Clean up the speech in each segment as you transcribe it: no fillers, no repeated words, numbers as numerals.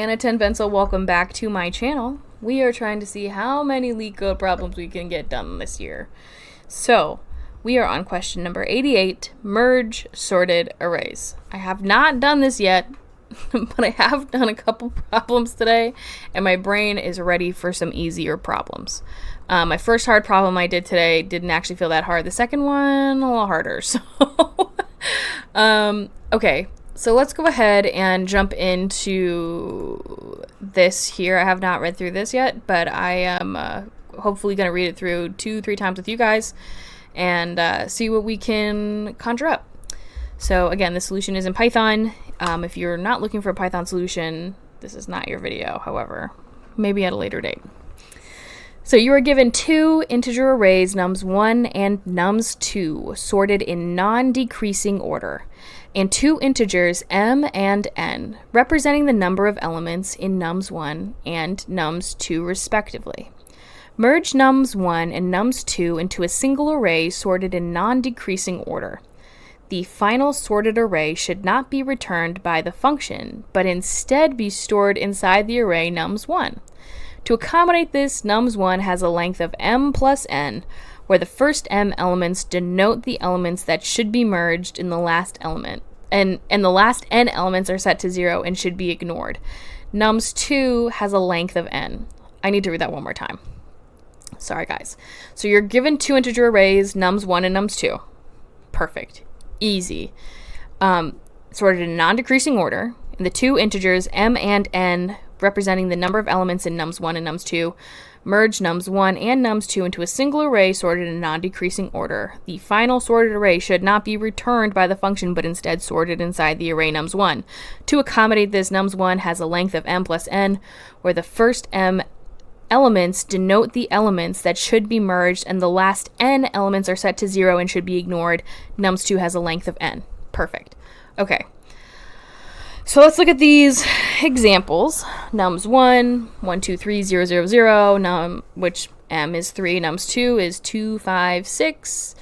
Anna 10 Pencil. Welcome back to my channel. We are trying to see how many LeetCode problems we can get done this year. So, we are on question number 88, merge sorted arrays. I have not done this yet, but I have done a couple problems today, and my brain is ready for some easier problems. My first hard problem I did today didn't actually feel that hard. The second one, a little harder. So, okay. So let's go ahead and jump into this here. I have not read through this yet, but I am hopefully going to read it through 2-3 times with you guys and see what we can conjure up. So again, the solution is in Python. If you're not looking for a Python solution, this is not your video, however, maybe at a later date. So you are given two integer arrays, nums1 and nums2, sorted in non-decreasing order, and two integers m and n, representing the number of elements in nums1 and nums2 respectively. Merge nums1 and nums2 into a single array sorted in non-decreasing order. The final sorted array should not be returned by the function, but instead be stored inside the array nums1. To accommodate this, nums1 has a length of m plus n, where the first m elements denote the elements that should be merged in the last element, and the last n elements are set to 0 and should be ignored. Nums2 has a length of n. I need to read that one more time. Sorry, guys. So you're given two integer arrays, nums1 and nums2. Perfect. Easy. Sorted in non-decreasing order, and the two integers m and n, representing the number of elements in nums1 and nums2, merge nums1 and nums2 into a single array sorted in non-decreasing order. The final sorted array should not be returned by the function, but instead sorted inside the array nums1. To accommodate this, nums1 has a length of m plus n, where the first m elements denote the elements that should be merged, and the last n elements are set to 0 and should be ignored. Nums2 has a length of n. Perfect. Okay. So let's look at these examples. Nums1, 1, 2, 3, 0, 0, 0, which m is 3. Nums2 is 2, 5, 6,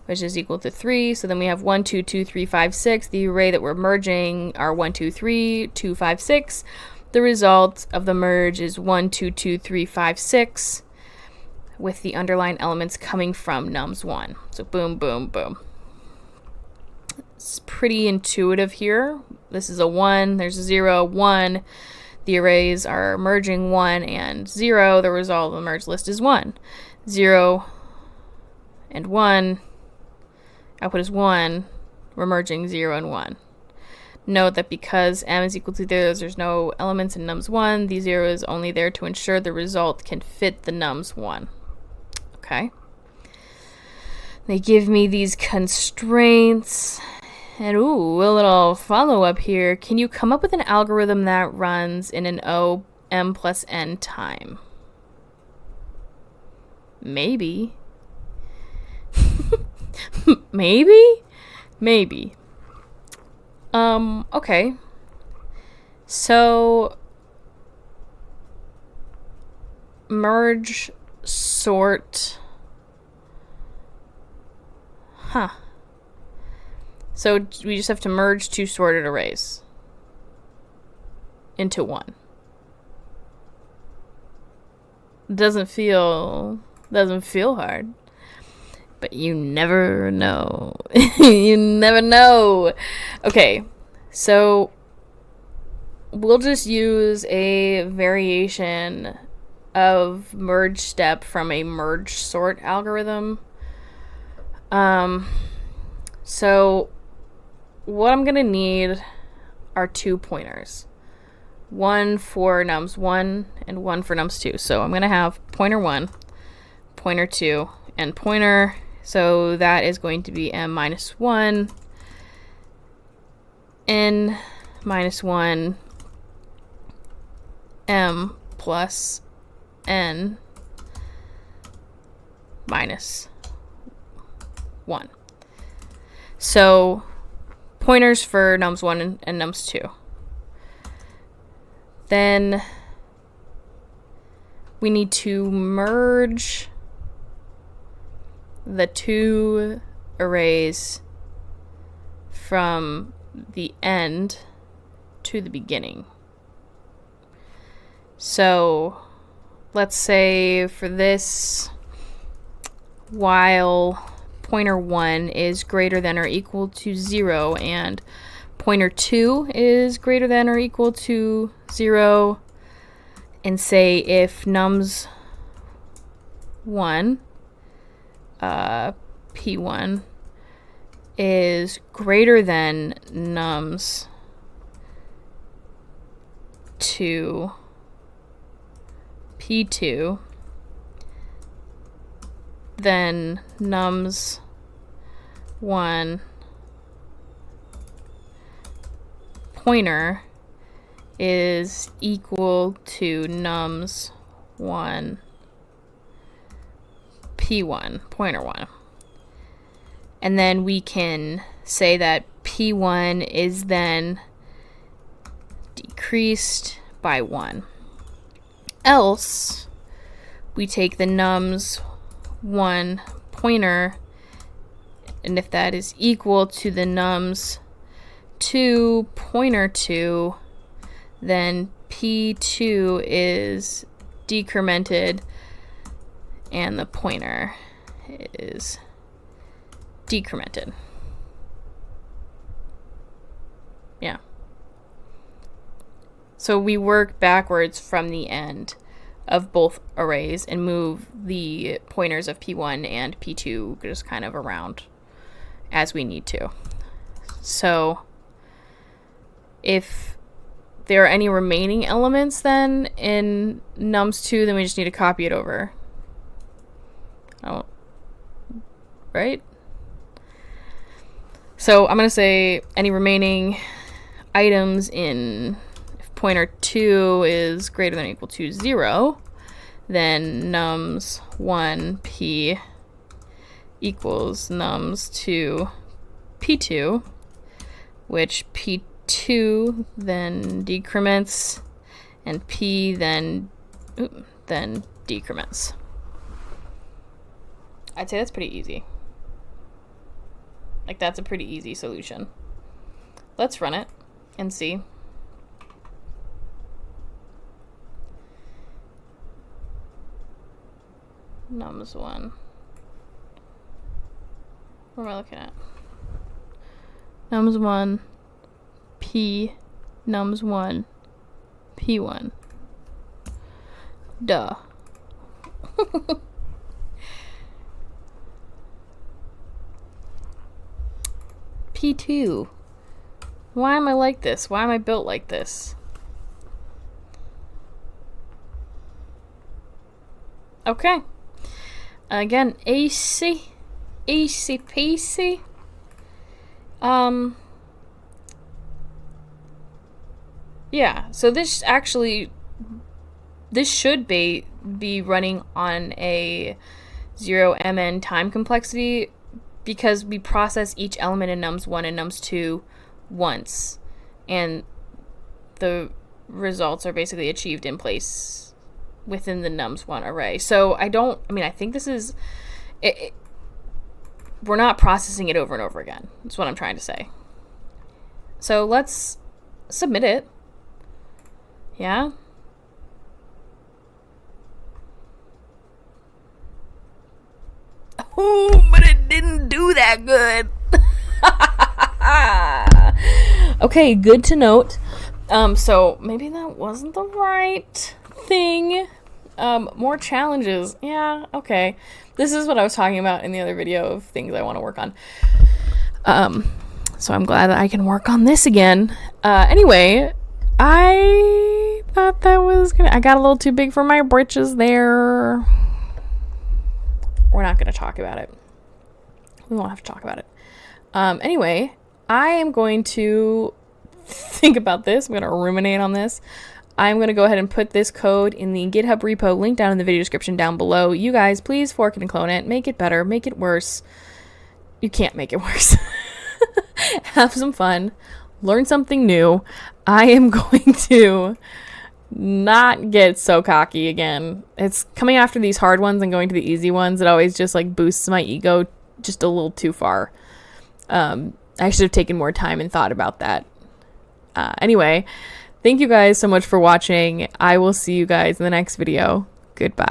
which is equal to 3. So then we have 1, 2, 2, 3, 5, 6. The array that we're merging are 1, 2, 3, 2, 5, 6. The result of the merge is 1, 2, 2, 3, 5, 6, with the underlying elements coming from nums1. So boom, boom, boom. It's pretty intuitive here. This is a 1, there's a 0, 1. The arrays are merging 1 and 0. The result of the merge list is 1. 0 and 1. Output is 1. We're merging 0 and 1. Note that because m is equal to 0, there's no elements in nums1. The 0 is only there to ensure the result can fit the nums1. Okay. They give me these constraints. And ooh, a little follow-up here. Can you come up with an algorithm that runs in an O m plus n time? Maybe. Maybe? Maybe. Okay. So, merge, sort. Huh. So we just have to merge two sorted arrays into one. Doesn't feel hard. But you never know. You never know. Okay, so we'll just use a variation of merge step from a merge sort algorithm. So what I'm gonna need are two pointers. One for nums1 and one for nums2. So I'm gonna have pointer 1, pointer 2, and pointer. So that is going to be m minus 1, n minus 1, m plus n minus 1. So pointers for nums1 and nums2. Then we need to merge the two arrays from the end to the beginning. So let's say for this, while pointer 1 is greater than or equal to 0 and pointer 2 is greater than or equal to 0, and say if nums 1, p1, is greater than nums 2, p2, then nums 1 pointer is equal to nums 1 p1, pointer 1. And then we can say that p1 is then decreased by 1. Else, we take the nums 1 pointer, and if that is equal to the nums 2 pointer 2, then p2 is decremented and the pointer is decremented. Yeah. So we work backwards from the end of both arrays and move the pointers of p1 and p2 just kind of around as we need to. So if there are any remaining elements then in nums2, then we just need to copy it over. Oh, right? So I'm going to say any remaining items in if pointer 2 is greater than or equal to 0, then nums 1 p equals nums 2 p2, which p2 then decrements and p then decrements. I'd say that's pretty easy. Like, that's a pretty easy solution. Let's run it and see. Nums 1. What am I looking at? Nums 1, p, nums 1, p1. Duh. p2. Why am I like this? Why am I built like this? Okay. Again, easy peasy. Yeah, so this should be running on a 0mn time complexity because we process each element in nums 1 and nums 2 once, and the results are basically achieved in place within the nums 1 array. So I think this is it. We're not processing it over and over again. That's what I'm trying to say. So let's submit it. Yeah. Oh, but it didn't do that good. Okay, good to note. So maybe that wasn't the right thing. More challenges. Yeah, okay. This is what I was talking about in the other video of things I want to work on. So I'm glad that I can work on this again. Anyway, I thought that was I got a little too big for my britches there. We're not going to talk about it. We won't have to talk about it. Anyway, I am going to think about this. I'm going to ruminate on this. I'm going to go ahead and put this code in the GitHub repo, link down in the video description down below. You guys, please fork it and clone it. Make it better. Make it worse. You can't make it worse. Have some fun. Learn something new. I am going to not get so cocky again. It's coming after these hard ones and going to the easy ones. It always just like boosts my ego just a little too far. I should have taken more time and thought about that. Anyway, Thank you guys so much for watching. I will see you guys in the next video. Goodbye.